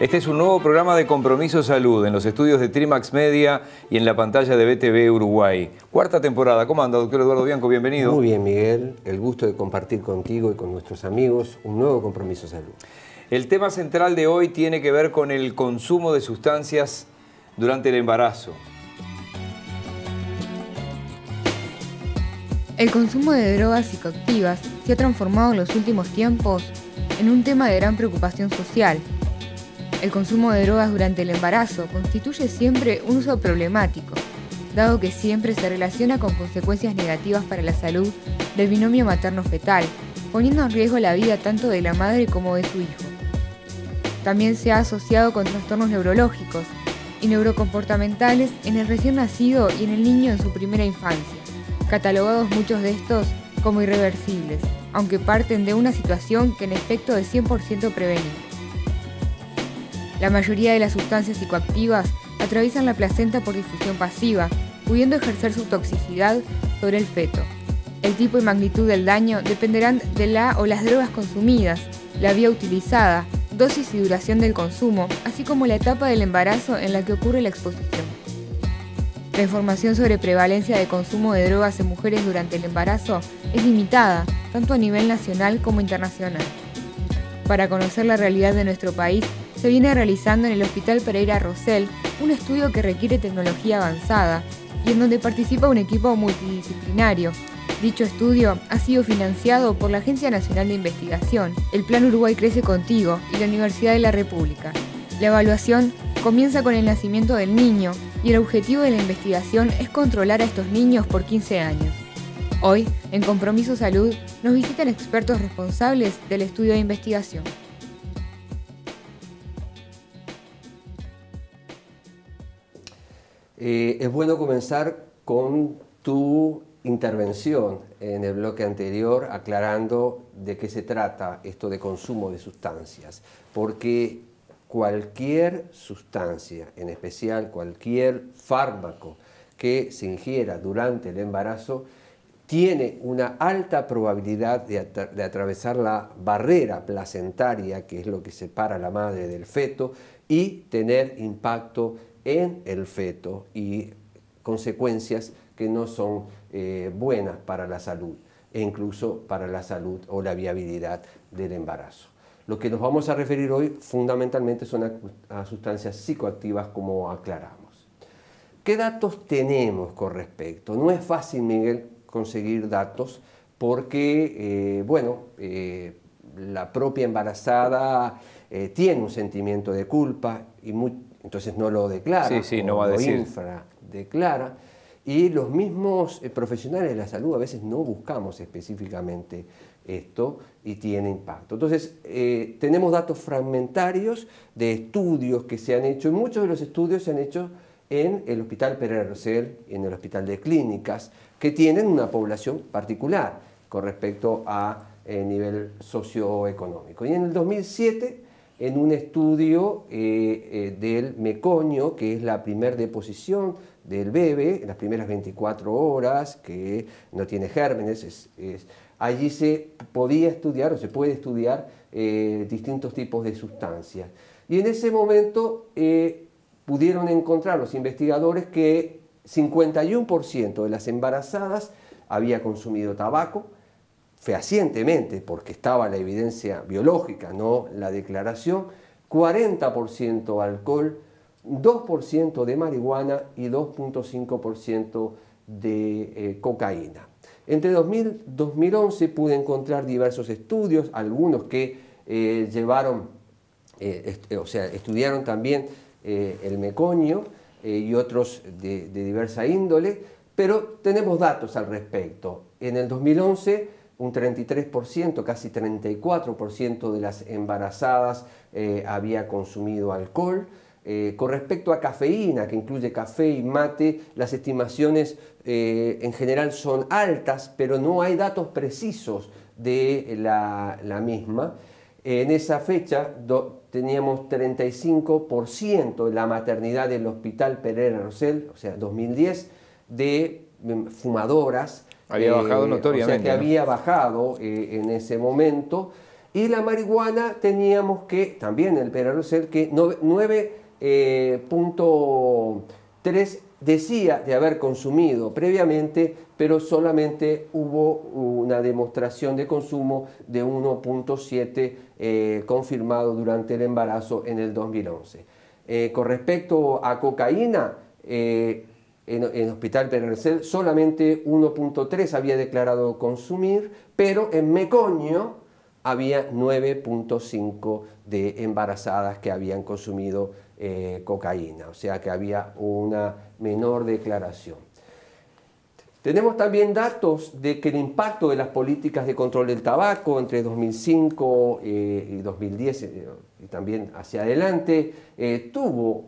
Este es un nuevo programa de Compromiso Salud en los estudios de Trimax Media y en la pantalla de BTV Uruguay. Cuarta temporada. ¿Cómo anda, doctor Eduardo Bianco? Bienvenido. Muy bien, Miguel. El gusto de compartir contigo y con nuestros amigos un nuevo Compromiso Salud. El tema central de hoy tiene que ver con el consumo de sustancias durante el embarazo. El consumo de drogas psicoactivas se ha transformado en los últimos tiempos en un tema de gran preocupación social. El consumo de drogas durante el embarazo constituye siempre un uso problemático, dado que siempre se relaciona con consecuencias negativas para la salud del binomio materno-fetal, poniendo en riesgo la vida tanto de la madre como de su hijo. También se ha asociado con trastornos neurológicos y neurocomportamentales en el recién nacido y en el niño en su primera infancia, catalogados muchos de estos como irreversibles, aunque parten de una situación que en efecto es 100% prevenible. La mayoría de las sustancias psicoactivas atraviesan la placenta por difusión pasiva, pudiendo ejercer su toxicidad sobre el feto. El tipo y magnitud del daño dependerán de la o las drogas consumidas, la vía utilizada, dosis y duración del consumo, así como la etapa del embarazo en la que ocurre la exposición. La información sobre prevalencia de consumo de drogas en mujeres durante el embarazo es limitada, tanto a nivel nacional como internacional. Para conocer la realidad de nuestro país, se viene realizando en el Hospital Pereira Rosell un estudio que requiere tecnología avanzada y en donde participa un equipo multidisciplinario. Dicho estudio ha sido financiado por la Agencia Nacional de Investigación, el Plan Uruguay Crece Contigo y la Universidad de la República. La evaluación comienza con el nacimiento del niño y el objetivo de la investigación es controlar a estos niños por 15 años. Hoy, en Compromiso Salud, nos visitan expertos responsables del estudio de investigación. Es bueno comenzar con tu intervención en el bloque anterior aclarando de qué se trata esto de consumo de sustancias, porque cualquier sustancia, en especial cualquier fármaco que se ingiera durante el embarazo, tiene una alta probabilidad de atravesar la barrera placentaria, que es lo que separa a la madre del feto, y tener impacto en el feto y consecuencias que no son buenas para la salud e incluso para la salud o la viabilidad del embarazo. Lo que nos vamos a referir hoy fundamentalmente son a sustancias psicoactivas, como aclaramos. ¿Qué datos tenemos con respecto? No es fácil, Miguel, conseguir datos porque, la propia embarazada tiene un sentimiento de culpa y entonces no lo declara, no va a decir. Lo infradeclara. Y los mismos profesionales de la salud a veces no buscamos específicamente esto y tiene impacto. Entonces, tenemos datos fragmentarios de estudios que se han hecho, y muchos de los estudios se han hecho en el Hospital Pereira Rosell y en el Hospital de Clínicas, que tienen una población particular con respecto a nivel socioeconómico. Y en el 2007, en un estudio del meconio, que es la primera deposición del bebé, en las primeras 24 horas, que no tiene gérmenes, allí se podía estudiar o se puede estudiar distintos tipos de sustancias. Y en ese momento pudieron encontrar los investigadores que 51% de las embarazadas había consumido tabaco, fehacientemente, porque estaba la evidencia biológica, no la declaración, 40% alcohol, 2% de marihuana y 2.5% de cocaína. Entre 2000 y 2011 pude encontrar diversos estudios, algunos que estudiaron también el meconio y otros de diversa índole, pero tenemos datos al respecto. En el 2011, un 33%, casi 34% de las embarazadas había consumido alcohol. Con respecto a cafeína, que incluye café y mate, las estimaciones en general son altas, pero no hay datos precisos de la misma. En esa fecha teníamos 35% de la maternidad del Hospital Pereira Rosell, o sea, 2010, de fumadoras. Había bajado notoriamente. O sea, que había bajado en ese momento. Y la marihuana teníamos que, también el PRL, que 9.3 decía de haber consumido previamente, pero solamente hubo una demostración de consumo de 1.7 confirmado durante el embarazo en el 2011. Con respecto a cocaína, en Hospital Pererecel solamente 1.3 había declarado consumir, pero en Mecoño había 9.5 de embarazadas que habían consumido cocaína, o sea que había una menor declaración. Tenemos también datos de que el impacto de las políticas de control del tabaco entre 2005 y 2010 y también hacia adelante tuvo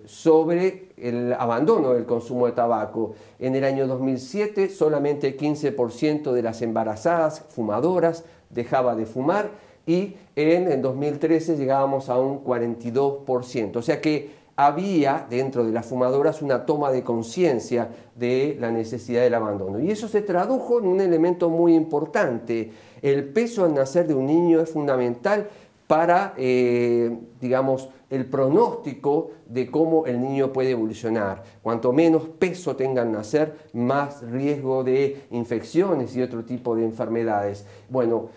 sobre el abandono del consumo de tabaco. En el año 2007 solamente el 15% de las embarazadas fumadoras dejaba de fumar y en el 2013 llegábamos a un 42%. O sea que había dentro de las fumadoras una toma de conciencia de la necesidad del abandono. Y eso se tradujo en un elemento muy importante. El peso al nacer de un niño es fundamental para, digamos, el pronóstico de cómo el niño puede evolucionar. Cuanto menos peso tenga al nacer, más riesgo de infecciones y otro tipo de enfermedades. Bueno,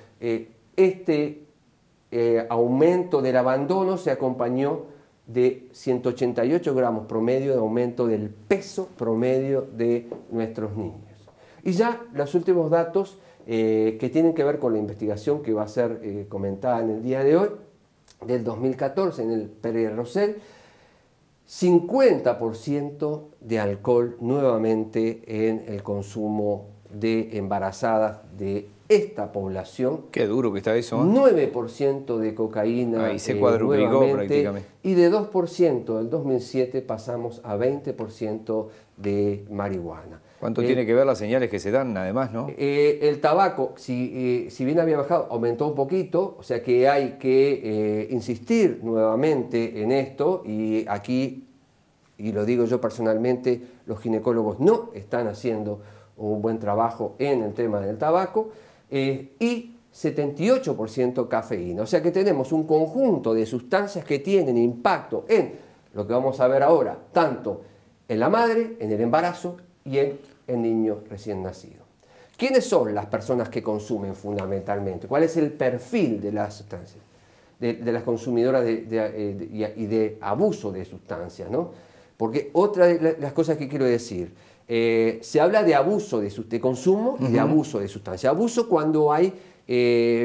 este aumento del abandono se acompañó de 188 gramos promedio de aumento del peso promedio de nuestros niños. Y ya los últimos datos que tienen que ver con la investigación que va a ser comentada en el día de hoy, del 2014 en el Pererecel, 50% de alcohol nuevamente en el consumo de embarazadas de esta población. Qué duro que está eso, ¿eh? 9% de cocaína. Ahí se cuadruplicó prácticamente. Y de 2% del 2007 pasamos a 20% de marihuana. ¿Cuánto tiene que ver las señales que se dan además, no? El tabaco, si bien había bajado, aumentó un poquito, o sea que hay que insistir nuevamente en esto, y aquí, y lo digo yo personalmente, los ginecólogos no están haciendo un buen trabajo en el tema del tabaco, y 78% cafeína. O sea que tenemos un conjunto de sustancias que tienen impacto en lo que vamos a ver ahora, tanto en la madre, en el embarazo y en el niño recién nacido. ¿Quiénes son las personas que consumen fundamentalmente? ¿Cuál es el perfil de las sustancias? De las consumidoras y de abuso de sustancias, ¿no? Porque otra de las cosas que quiero decir, se habla de abuso de consumo y de abuso de sustancia. Abuso cuando hay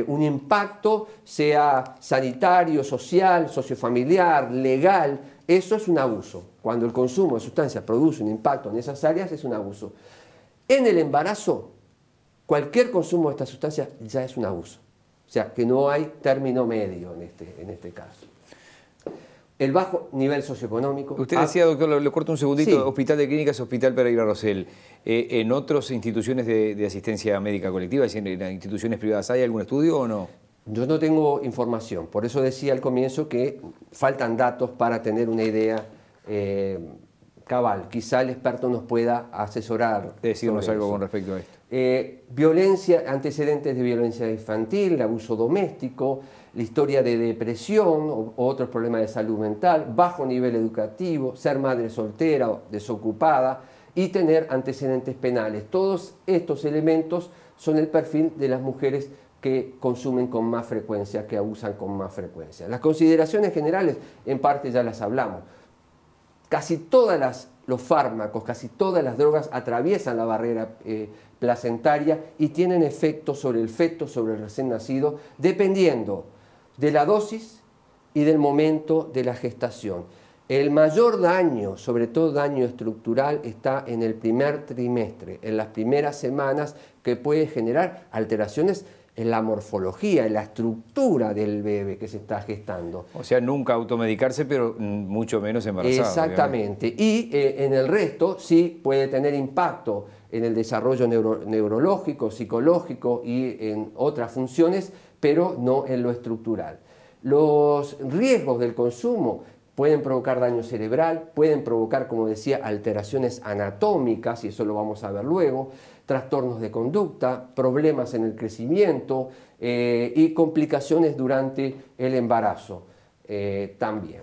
un impacto, sea sanitario, social, sociofamiliar, legal, eso es un abuso. Cuando el consumo de sustancias produce un impacto en esas áreas, es un abuso. En el embarazo, cualquier consumo de estas sustancias ya es un abuso. O sea, que no hay término medio en este caso. El bajo nivel socioeconómico. Usted decía, doctor, le corto un segundito, sí. Hospital de Clínicas, Hospital Pereira Rosell. ¿En otras instituciones de asistencia médica colectiva, es decir, en instituciones privadas, hay algún estudio o no? Yo no tengo información, por eso decía al comienzo que faltan datos para tener una idea cabal. Quizá el experto nos pueda asesorar. Decirnos algo con respecto a esto. Violencia, antecedentes de violencia infantil, abuso doméstico, la historia de depresión o otros problemas de salud mental, bajo nivel educativo, ser madre soltera o desocupada y tener antecedentes penales. Todos estos elementos son el perfil de las mujeres que consumen con más frecuencia, que abusan con más frecuencia. Las consideraciones generales, en parte ya las hablamos. Casi todos los fármacos, casi todas las drogas atraviesan la barrera placentaria y tienen efectos sobre el feto, sobre el recién nacido, dependiendo de la dosis y del momento de la gestación. El mayor daño, sobre todo daño estructural, está en el primer trimestre, en las primeras semanas, que puede generar alteraciones en la morfología, en la estructura del bebé que se está gestando. O sea, nunca automedicarse, pero mucho menos embarazado. Exactamente. Obviamente. Y en el resto sí puede tener impacto en el desarrollo neurológico, psicológico y en otras funciones, pero no en lo estructural. Los riesgos del consumo pueden provocar daño cerebral, pueden provocar, como decía, alteraciones anatómicas, y eso lo vamos a ver luego, trastornos de conducta, problemas en el crecimiento y complicaciones durante el embarazo también.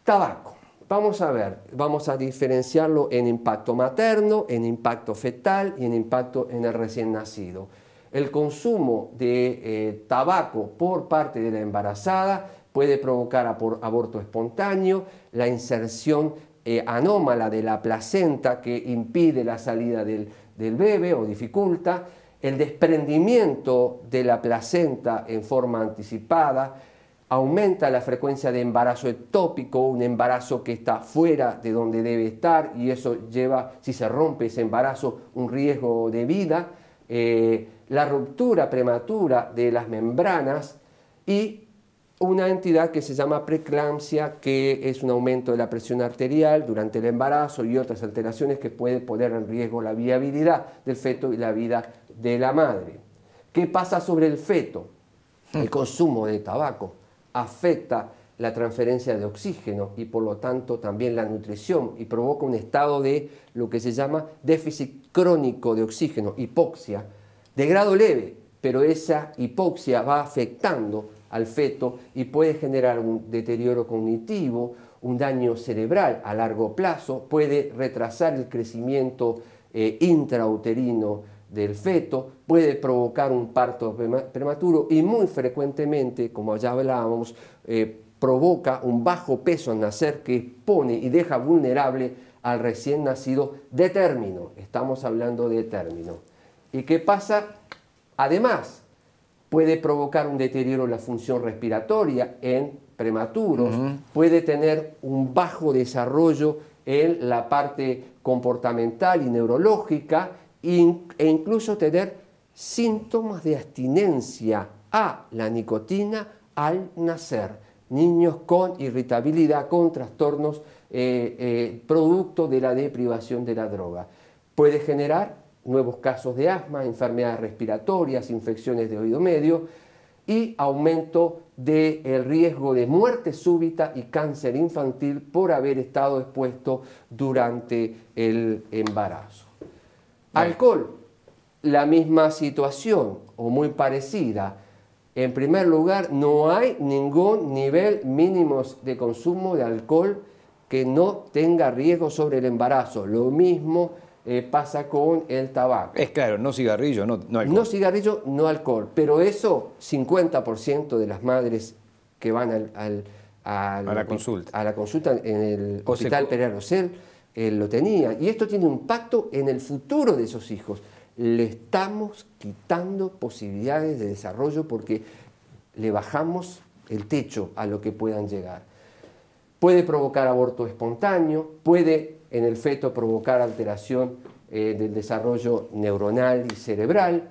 Tabaco. Vamos a ver, vamos a diferenciarlo en impacto materno, en impacto fetal y en impacto en el recién nacido. El consumo de tabaco por parte de la embarazada puede provocar aborto espontáneo, la inserción anómala de la placenta que impide la salida del bebé o dificulta, el desprendimiento de la placenta en forma anticipada, aumenta la frecuencia de embarazo ectópico, un embarazo que está fuera de donde debe estar, y eso lleva, si se rompe ese embarazo, un riesgo de vida, la ruptura prematura de las membranas y una entidad que se llama preeclampsia, que es un aumento de la presión arterial durante el embarazo y otras alteraciones que pueden poner en riesgo la viabilidad del feto y la vida de la madre. ¿Qué pasa sobre el feto? El consumo de tabaco afecta la transferencia de oxígeno y por lo tanto también la nutrición, y provoca un estado de lo que se llama déficit crónico de oxígeno, hipoxia, de grado leve, pero esa hipoxia va afectando al feto y puede generar un deterioro cognitivo, un daño cerebral a largo plazo, puede retrasar el crecimiento intrauterino del feto, puede provocar un parto prematuro y muy frecuentemente, como ya hablábamos, provoca un bajo peso al nacer que pone y deja vulnerable al recién nacido de término. Estamos hablando de término. ¿Y qué pasa? Además, puede provocar un deterioro en la función respiratoria en prematuros, puede tener un bajo desarrollo en la parte comportamental y neurológica, e incluso tener síntomas de abstinencia a la nicotina al nacer. Niños con irritabilidad, con trastornos producto de la deprivación de la droga. Puede generar nuevos casos de asma, enfermedades respiratorias, infecciones de oído medio y aumento del riesgo de muerte súbita y cáncer infantil por haber estado expuesto durante el embarazo. Alcohol, la misma situación o muy parecida. En primer lugar, no hay ningún nivel mínimo de consumo de alcohol que no tenga riesgo sobre el embarazo. Lo mismo pasa con el tabaco. Es claro, no cigarrillo, no alcohol. No cigarrillo, no alcohol. Pero eso, 50% de las madres que van a la consulta en el Hospital Pereira Rosell lo tenía. Y esto tiene un impacto en el futuro de esos hijos. Le estamos quitando posibilidades de desarrollo porque le bajamos el techo a lo que puedan llegar. Puede provocar aborto espontáneo, puede en el feto provocar alteración del desarrollo neuronal y cerebral,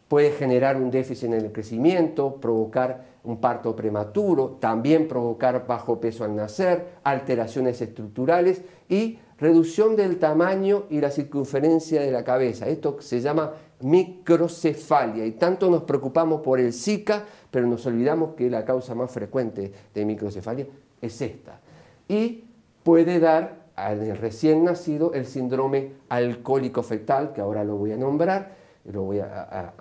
puede generar un déficit en el crecimiento, provocar un parto prematuro, también provocar bajo peso al nacer, alteraciones estructurales y reducción del tamaño y la circunferencia de la cabeza. Esto se llama microcefalia y tanto nos preocupamos por el Zika, pero nos olvidamos que la causa más frecuente de microcefalia es esta. Y puede dar al recién nacido el síndrome alcohólico fetal, que ahora lo voy a nombrar, lo voy a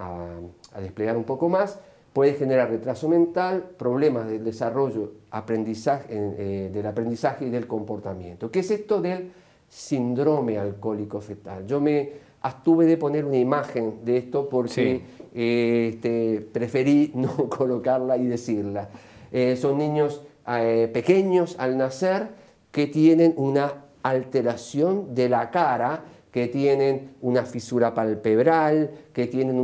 desplegar un poco más. Puede generar retraso mental, problemas del desarrollo, del aprendizaje y del comportamiento. ¿Qué es esto del síndrome alcohólico fetal? Yo me abstuve de poner una imagen de esto porque preferí no colocarla y decirla. Son niños pequeños al nacer que tienen una alteración de la cara, que tienen una fisura palpebral, que tienen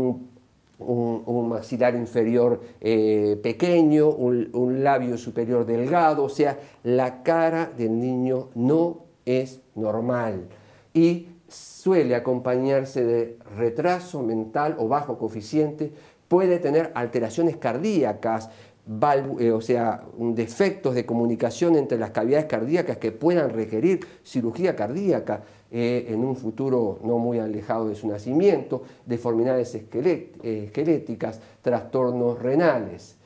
un maxilar inferior pequeño, un labio superior delgado, o sea, la cara del niño no es normal y suele acompañarse de retraso mental o bajo coeficiente, puede tener alteraciones cardíacas, o sea, defectos de comunicación entre las cavidades cardíacas que puedan requerir cirugía cardíaca en un futuro no muy alejado de su nacimiento, deformidades esqueléticas, trastornos renales.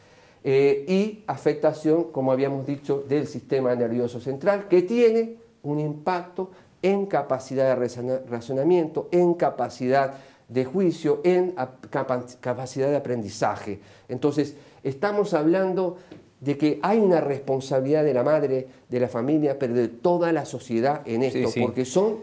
y afectación, como habíamos dicho, del sistema nervioso central, que tiene un impacto en capacidad de razonamiento, en capacidad de juicio, en capacidad de aprendizaje. Entonces, estamos hablando de que hay una responsabilidad de la madre, de la familia, pero de toda la sociedad en esto, porque son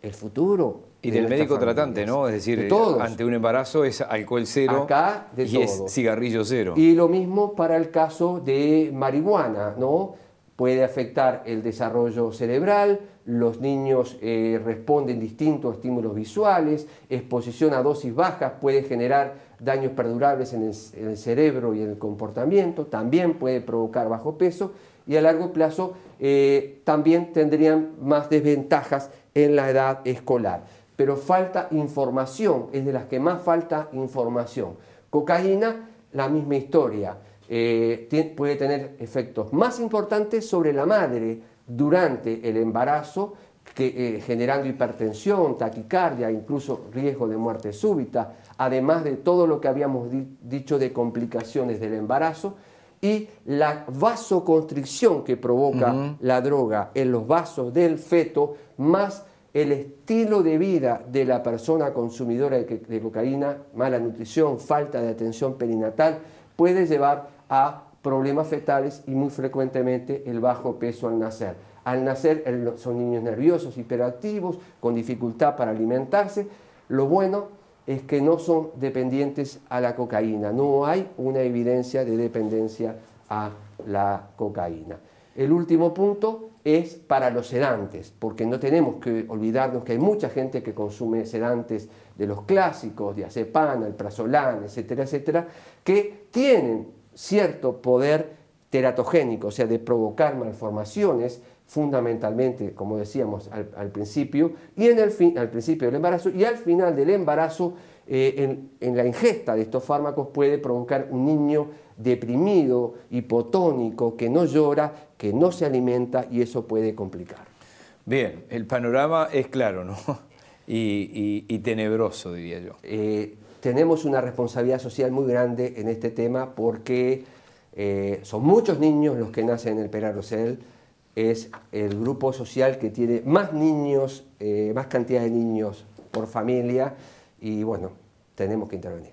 el futuro. Y del médico tratante, ¿no? Es decir, ante un embarazo es alcohol cero. Acá de todo. Es cigarrillo cero. Y lo mismo para el caso de marihuana, ¿no? Puede afectar el desarrollo cerebral, los niños responden distinto a estímulos visuales, exposición a dosis bajas puede generar daños perdurables en el cerebro y en el comportamiento, también puede provocar bajo peso y a largo plazo también tendrían más desventajas en la edad escolar. Pero falta información, es de las que más falta información. Cocaína, la misma historia. Puede tener efectos más importantes sobre la madre durante el embarazo, generando hipertensión, taquicardia, incluso riesgo de muerte súbita, además de todo lo que habíamos dicho de complicaciones del embarazo, y la vasoconstricción que provoca la droga en los vasos del feto, más el estilo de vida de la persona consumidora de cocaína, mala nutrición, falta de atención perinatal, puede llevar a problemas fetales y muy frecuentemente el bajo peso al nacer. Al nacer son niños nerviosos, hiperactivos, con dificultad para alimentarse. Lo bueno es que no son dependientes a la cocaína, no hay una evidencia de dependencia a la cocaína. El último punto es para los sedantes, porque no tenemos que olvidarnos que hay mucha gente que consume sedantes de los clásicos, diazepam, alprazolam, etcétera, etcétera, que tienen cierto poder teratogénico, o sea, de provocar malformaciones, fundamentalmente, como decíamos al principio, y al principio del embarazo, y al final del embarazo, en la ingesta de estos fármacos puede provocar un niño deprimido, hipotónico, que no llora, que no se alimenta, y eso puede complicar. Bien, el panorama es claro, ¿no? Y tenebroso, diría yo. Tenemos una responsabilidad social muy grande en este tema porque son muchos niños los que nacen en el Perarocel. Es el grupo social que tiene más niños, más cantidad de niños por familia y bueno, tenemos que intervenir.